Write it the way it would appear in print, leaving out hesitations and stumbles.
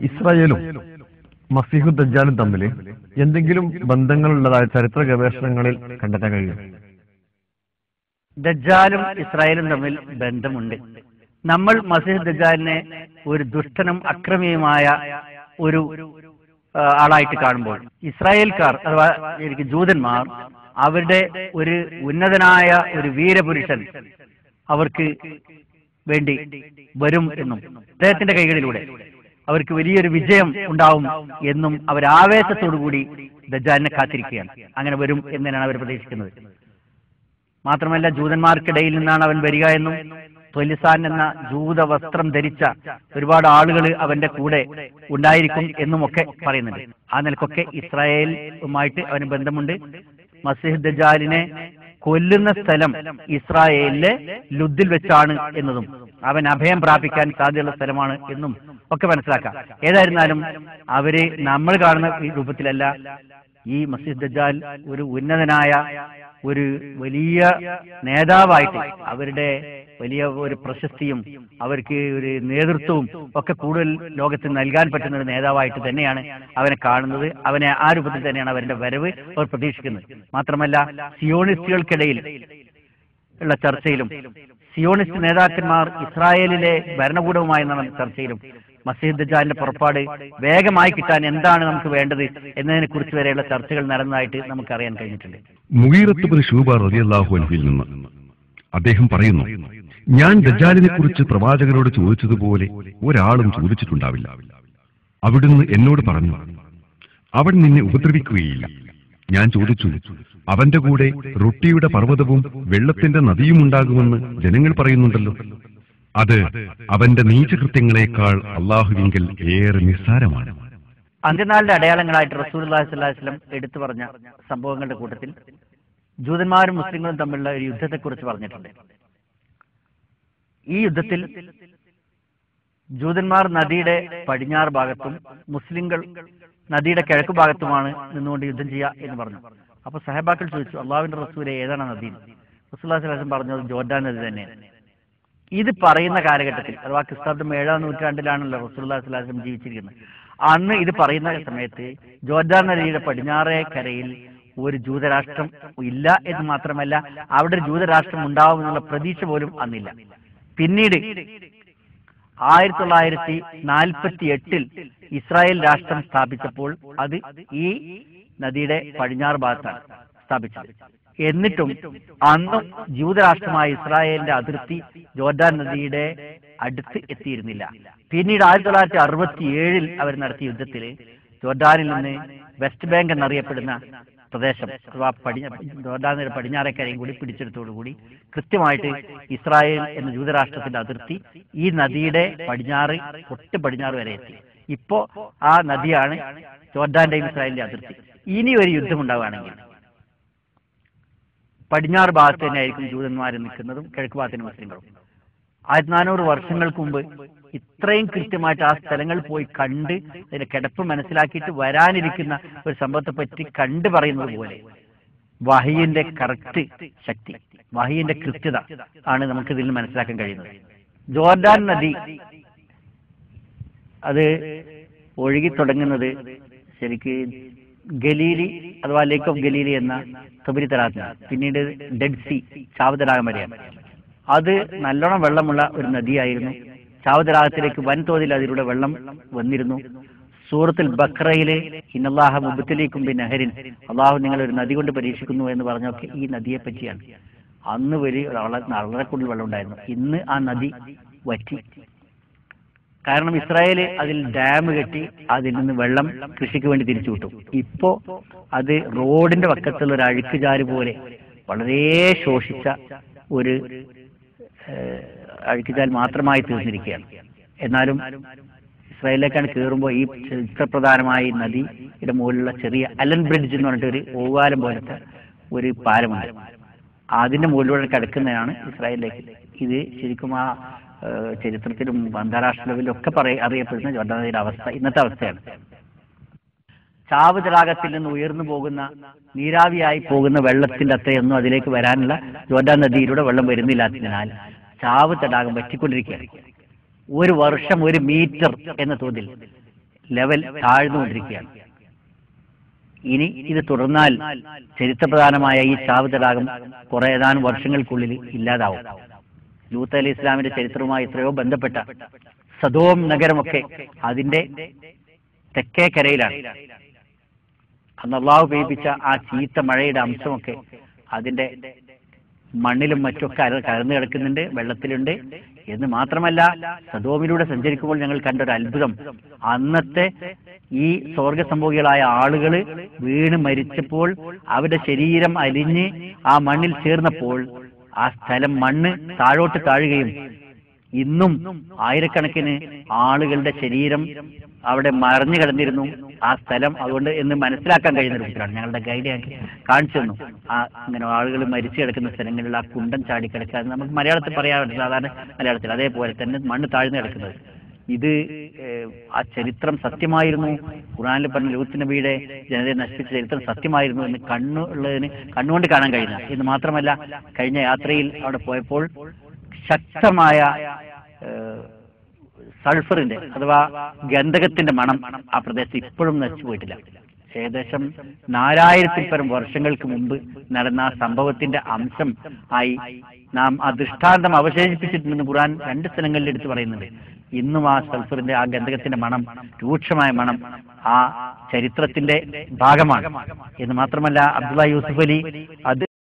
ഇസ്രായേലും മസീഹു ദജ്ജാലും തമ്മിൽ എന്തെങ്കിലും ബന്ധങ്ങളുള്ളതായ ചരിത്ര ഗവേഷണങ്ങളിൽ കണ്ടെത്താൻ കഴിയും? ദജ്ജാലും ഇസ്രായേലും തമ്മിൽ ബന്ധമുണ്ട്. നമ്മൾ മസീഹ് ദജ്ജാലിനെ ഒരു ദുഷ്ടനും അക്രമിയുമായ ഒരു ആളായിട്ട് കാണുമ്പോൾ, ഇസ്രായേൽക്കാർ അഥവാ ജൂതന്മാർ അവരുടെ ഒരു ഉന്നതനായ ഒരു വീരപുരുഷൻ അവർക്ക് വേണ്ടി വരും എന്നും അദ്ദേഹത്തിന്റെ കൈകളിലൂടെ അവർക്ക് വലിയൊരു വിജയം ഉണ്ടാവും എന്നും അവർ ആവേശത്തോടുകൂടി ദജ്ജാലിനെ കാത്തിരിക്കുകയാണ്. അങ്ങനെ വരും എന്നതിനാണ് അവർ പ്രതീക്ഷിക്കുന്നത്. മാത്രമല്ല, ജൂതന്മാർക്കിടയിൽ നിന്നാണ് അവൻ വരിക എന്നും ത്വലിസാൻ എന്ന ജൂത വസ്ത്രം ധരിച്ച ഒരുപാട് ആളുകൾ അവന്റെ കൂടെ ഉണ്ടായിരിക്കും എന്നും ഒക്കെ പറയുന്നുണ്ട്. ആ നിലക്കൊക്കെ ഇസ്രായേലുമായിട്ട് അവന് ബന്ധമുണ്ട്. മസീഹ് ദജ്ജാലിനെ കൊല്ലുന്ന സ്ഥലം ഇസ്രായേലിലെ ലുദ്ദിൽ വെച്ചാണ് എന്നതും അവൻ അഭയം പ്രാപിക്കാൻ സാധ്യതയുള്ള സ്ഥലമാണ് എന്നും ഒക്കെ മനസ്സിലാക്കാം. ഏതായിരുന്നാലും അവര് നമ്മൾ കാണുന്ന ഈ രൂപത്തിലല്ല. ഈ മസീഹ് ദജ്ജാൽ ഒരു ഉന്നതനായ ഒരു വലിയ നേതാവായിട്ട്, അവരുടെ വലിയ ഒരു പ്രശസ്തിയും അവർക്ക് ഒരു നേതൃത്വവും ഒക്കെ കൂടുതൽ ലോകത്തിന് നൽകാൻ പറ്റുന്ന ഒരു നേതാവായിട്ട് തന്നെയാണ് അവനെ കാണുന്നത്. അവനെ ആ രൂപത്തിൽ തന്നെയാണ് അവരുടെ വരവ് അവർ പ്രതീക്ഷിക്കുന്നത്. മാത്രമല്ല, സിയോണിസ്റ്റുകൾക്കിടയിൽ ഉള്ള ചർച്ചയിലും സിയോണിസ്റ്റ് നേതാക്കന്മാർ ഇസ്രായേലിലെ ഭരണകൂടവുമായി നടന്ന ചർച്ചയിലും മസീഹ് ദജ്ജാലിന്റെ പുറപ്പാട് വേഗമായി കിട്ടാൻ എന്താണ് നമുക്ക് വേണ്ടത് എന്നതിനെ കുറിച്ച് വരെയുള്ള ചർച്ചകൾ നടന്നതായിട്ട് നമുക്ക് അറിയാൻ കഴിഞ്ഞിട്ടുണ്ട്. മുഗീറത്ത് ബിൻ ശൂബ റളിയല്ലാഹു അൻഹുവിൽ നിന്ന് അദ്ദേഹം പറയുന്നു, ഞാൻ ദജ്ജാലിനെ കുറിച്ച് പ്രവാചകരോട് ചോദിച്ചതുപോലെ ഒരാളും ചോദിച്ചിട്ടുണ്ടാവില്ല. അവിടുന്ന് എന്നോട് പറഞ്ഞു, അവൻ നിന്നെ ഉപദ്രവിക്കുകയില്ല. ഞാൻ ചോദിച്ചു, അവന്റെ കൂടെ റൊട്ടിയുടെ പർവ്വതവും വെള്ളത്തിന്റെ നദിയും ഉണ്ടാകുമെന്ന് ജനങ്ങൾ പറയുന്നുണ്ടല്ലോ. അത് അവന്റെ നീചകൃത്യങ്ങളെക്കാൾ അള്ളാഹുവിങ്കൽ ഏറെ നിസ്സാരമാണ്. അന്ത്യനാളിന്റെ അടയാളങ്ങളായിട്ട് റസൂലുള്ളാഹി സ്വല്ലല്ലാഹു അലൈഹി വസല്ലം എടുത്തു പറഞ്ഞ സംഭവങ്ങളുടെ കൂട്ടത്തിൽ ജൂതന്മാരും മുസ്ലിങ്ങളും തമ്മിലുള്ള ഒരു യുദ്ധത്തെക്കുറിച്ച് പറഞ്ഞിട്ടുണ്ട്. ഈ യുദ്ധത്തിൽ ജൂതന്മാർ നദിയുടെ പടിഞ്ഞാറ് ഭാഗത്തും മുസ്ലിങ്ങൾ നദിയുടെ കിഴക്ക് ഭാഗത്തുമാണ് നിന്നുകൊണ്ട് യുദ്ധം ചെയ്യുക എന്ന് പറഞ്ഞു. അപ്പൊ സഹബാക്കൾ ചോദിച്ചു, അള്ളാഹുവിന്റെ റസൂലെ, ഏതാണ് നദി? റസൂലുള്ളാഹി സ്വല്ലല്ലാഹു അലൈഹി വസല്ലം പറഞ്ഞത് ജോർദാൻ നദി തന്നെയാണ്. ഇത് പറയുന്ന കാലഘട്ടത്തിൽ, അഥവാ ക്രിസ്താബ്ദം 7-ാം നൂറ്റാണ്ടിലാണല്ലോ റസൂലുള്ളാഹി സ്വല്ലല്ലാഹു അലൈഹി വസല്ലം ജീവിച്ചിരിക്കുന്നത്. അന്ന് ഇത് പറയുന്ന സമയത്ത് ജോർദാൻ നദിയുടെ പടിഞ്ഞാറേ കരയിൽ ഒരു ജൂതരാഷ്ട്രം ഇല്ല എന്ന് മാത്രമല്ല, അവിടെ ഒരു ജൂതരാഷ്ട്രം ഉണ്ടാവുമെന്നുള്ള പ്രതീക്ഷ പോലും അന്നില്ല. പിന്നീട് 1948 ഇസ്രായേൽ രാഷ്ട്രം സ്ഥാപിച്ചപ്പോൾ അത് ഈ നദിയുടെ പടിഞ്ഞാറ് ഭാഗത്താണ് സ്ഥാപിച്ചത്. എന്നിട്ടും അന്നും ജൂതരാഷ്ട്രമായ ഇസ്രായേലിന്റെ അതിർത്തി ജോർദാൻ നദിയുടെ അടുത്ത് എത്തിയിരുന്നില്ല. പിന്നീട് 1967 അവർ നടത്തിയ യുദ്ധത്തിൽ ജോർദാനിൽ നിന്ന് വെസ്റ്റ് ബാങ്ക് എന്നറിയപ്പെടുന്ന പ്രദേശം, അഥവാ ജോർദാനിന്റെ പടിഞ്ഞാറേക്കരയും കൂടി പിടിച്ചെടുത്തോടുകൂടി കൃത്യമായിട്ട് ഇസ്രായേൽ എന്ന ജൂതരാഷ്ട്രത്തിന്റെ അതിർത്തി ഈ നദിയുടെ പടിഞ്ഞാറ്, തൊട്ട് പടിഞ്ഞാറ് വരെ എത്തി. ഇപ്പോ ആ നദിയാണ് ജോർദാന്റെയും ഇസ്രായേലിന്റെ അതിർത്തി. ഇനി ഒരു യുദ്ധം ഉണ്ടാവുകയാണെങ്കിൽ പടിഞ്ഞാറ് ഭാഗത്ത് തന്നെയായിരിക്കും ജൂതന്മാർ നിൽക്കുന്നതും കിഴക്ക് ഭാഗത്തിന് മുസ്ലിങ്ങളും. 1400 വർഷങ്ങൾക്ക് മുമ്പ് ഇത്രയും കൃത്യമായിട്ട് ആ സ്ഥലങ്ങൾ പോയി കണ്ട് അതിന്റെ കിടപ്പ് മനസ്സിലാക്കിയിട്ട് വരാനിരിക്കുന്ന ഒരു സംഭവത്തെ പറ്റി കണ്ടു പറയുന്നത് പോലെ വഹിയിന്റെ കറക്റ്റ് ശക്തി, വഹിയിന്റെ കൃത്യത ആണ് നമുക്ക് ഇതിൽ നിന്ന് മനസ്സിലാക്കാൻ കഴിയുന്നത്. ജോർദാൻ നദി അത് ഒഴുകി തുടങ്ങുന്നത് ശരിക്ക് ഗലീലി അഥവാ ലേക്ക് ഓഫ് ഗലീലി എന്ന തബരി തടാകത്തിലാണ്. പിന്നീട് ഡെഡ് സി, ചാവതടാകം വരെയാണ്. അത് നല്ലോണം വെള്ളമുള്ള ഒരു നദിയായിരുന്നു. ചാവതടാകത്തിലേക്ക് വൻതോതിൽ അതിലൂടെ വെള്ളം വന്നിരുന്നു. സൂറത്തുൽ ബഖറയിലെ ഇന്നല്ലാഹ മുബ്തലീക്കും ബിനഹരിൻ, അള്ളാഹു നിങ്ങൾ ഒരു നദി കൊണ്ട് പരീക്ഷിക്കുന്നു എന്ന് പറഞ്ഞൊക്കെ ഈ നദിയെ പറ്റിയാണ്. അന്ന് വളരെ കൂടുതൽ വെള്ളം ഉണ്ടായിരുന്നു. ഇന്ന് ആ നദി വറ്റി. കാരണം ഇസ്രായേൽ അതിൽ ഡാം കെട്ടി അതിൽ നിന്ന് വെള്ളം കൃഷിക്ക് വേണ്ടി തിരിച്ചു വിട്ടു. ഇപ്പോ അത് റോഡിന്റെ പക്കത്തുള്ള ഒരു അഴുക്കുചാല് പോലെ വളരെ ശോഷിച്ച ഒരു അഴുക്കുചാൽ മാത്രമായി തീർന്നിരിക്കുകയാണ്. എന്നാലും ഇസ്രായേലിലേക്കാണ് കയറുമ്പോൾ ഈ ചരിത്രപ്രധാനമായ നദിയുടെ മുകളിലുള്ള ചെറിയ അലൻ ബ്രിഡ്ജ് എന്ന് പറഞ്ഞിട്ട് ഒരു ഓവാലം പോലത്തെ ഒരു പാലമുണ്ട്. അതിന്റെ മുകളിലൂടെ കിടക്കുന്നതാണ് ഇസ്രായേലിലേക്ക്. ഇത് ശരിക്കും ആ ചരിത്രത്തിലും അന്താരാഷ്ട്ര ലെവലിലും ഒക്കെ അറിയപ്പെടുന്ന ജോർദാൻ നദിയുടെ അവസ്ഥ ഇന്നത്തെ അവസ്ഥയാണ്. ചാവ് തടാകത്തിൽ നിന്ന് ഉയർന്നു പോകുന്ന നീരാവിയായി പോകുന്ന വെള്ളത്തിന്റെ അത്രയൊന്നും അതിലേക്ക് വരാനുള്ള ജോർദാൻ നദിയിലൂടെ വെള്ളം വരുന്നില്ലാത്തതിനാൽ ചാവ് തടാകം വറ്റിക്കൊണ്ടിരിക്കുകയാണ്. ഒരു വർഷം 1 മീറ്റർ എന്ന തോതിൽ ലെവൽ താഴ്ന്നുകൊണ്ടിരിക്കുകയാണ്. ഇനി ഇത് തുടർന്നാൽ ചരിത്രപ്രധാനമായ ഈ ചാവ് തടാകം കുറെ ഏതാനും വർഷങ്ങൾക്കുള്ളിൽ ഇല്ലാതാവും. ലൂത്ത് അലി ഇസ്ലാമിന്റെ ചരിത്രവുമായി എത്രയോ ബന്ധപ്പെട്ട സദോം നഗരമൊക്കെ അതിന്റെ തെക്കേ കരയിലാണ്. അന്ന് അള്ളാഹു പെയ്യിപ്പിച്ച ആ ചീത്ത മഴയുടെ അംശമൊക്കെ അതിന്റെ മണ്ണിലും മറ്റൊക്കെ കലർന്നു കിടക്കുന്നുണ്ട്, വെള്ളത്തിലുണ്ട്. എന്ന് മാത്രമല്ല, സദോമിലൂടെ സഞ്ചരിക്കുമ്പോൾ ഞങ്ങൾ കണ്ടൊരു അത്ഭുതം, അന്നത്തെ ഈ സ്വർഗസംഭോഗികളായ ആളുകൾ വീണ് മരിച്ചപ്പോൾ അവരുടെ ശരീരം അലിഞ്ഞ് ആ മണ്ണിൽ ചേർന്നപ്പോൾ ആ സ്ഥലം മണ്ണ് താഴോട്ട് താഴുകയും ഇന്നും ആയിരക്കണക്കിന് ആളുകളുടെ ശരീരം അവിടെ മറിഞ്ഞു കിടന്നിരുന്നു ആ സ്ഥലം. അതുകൊണ്ട് എന്ന് മനസ്സിലാക്കാൻ കഴിയുന്ന രൂപത്തിലാണ് ഞങ്ങളുടെ ഗൈഡ് കാണിച്ചു തന്നു. ആ ഇങ്ങനെ ആളുകൾ മരിച്ചു കിടക്കുന്ന സ്ഥലങ്ങളിൽ ആ കുണ്ടൻ ചാടി കിടക്കുക, നമുക്ക് മലയാളത്തിൽ പറയാറുണ്ട്, സാധാരണ മലയാളത്തിൽ. അതേപോലെ തന്നെ മണ്ണ് താഴ്ന്നു കിടക്കുന്നത്. ഇത് ആ ചരിത്രം സത്യമായിരുന്നു. ഖുർആനിൽ പറഞ്ഞ ലൂത്ത് നബിയുടെ ജനതയെ നശിപ്പിച്ച ചരിത്രം സത്യമായിരുന്നു എന്ന് കണ്ണുകൊണ്ട് കാണാൻ കഴിയുന്ന. എന്ന് മാത്രമല്ല, കഴിഞ്ഞ യാത്രയിൽ അവിടെ പോയപ്പോൾ ശക്തമായ സൾഫറിന്റെ അഥവാ ഗന്ധകത്തിന്റെ മണം ആ പ്രദേശത്ത് ഇപ്പോഴും നശിച്ചു പോയിട്ടില്ല. ഏകദേശം 4000-ൽ പരം വർഷങ്ങൾക്ക് മുമ്പ് നടന്ന ആ സംഭവത്തിന്റെ അംശം ആയി നാം ആ ദൃഷ്ടാന്തം അവശേഷിപ്പിച്ചിട്ടുണ്ടെന്ന് ഖുർആൻ 2 സ്ഥലങ്ങളിൽ എടുത്തു പറയുന്നുണ്ട്. ഇന്നും ആ സൾഫറിന്റെ ആ ഗന്ധകത്തിന്റെ മണം, രൂക്ഷമായ മണം ആ ചരിത്രത്തിന്റെ ഭാഗമാണ്. എന്ന് മാത്രമല്ല, അബ്ദുള്ള യൂസുഫ് അലി അത്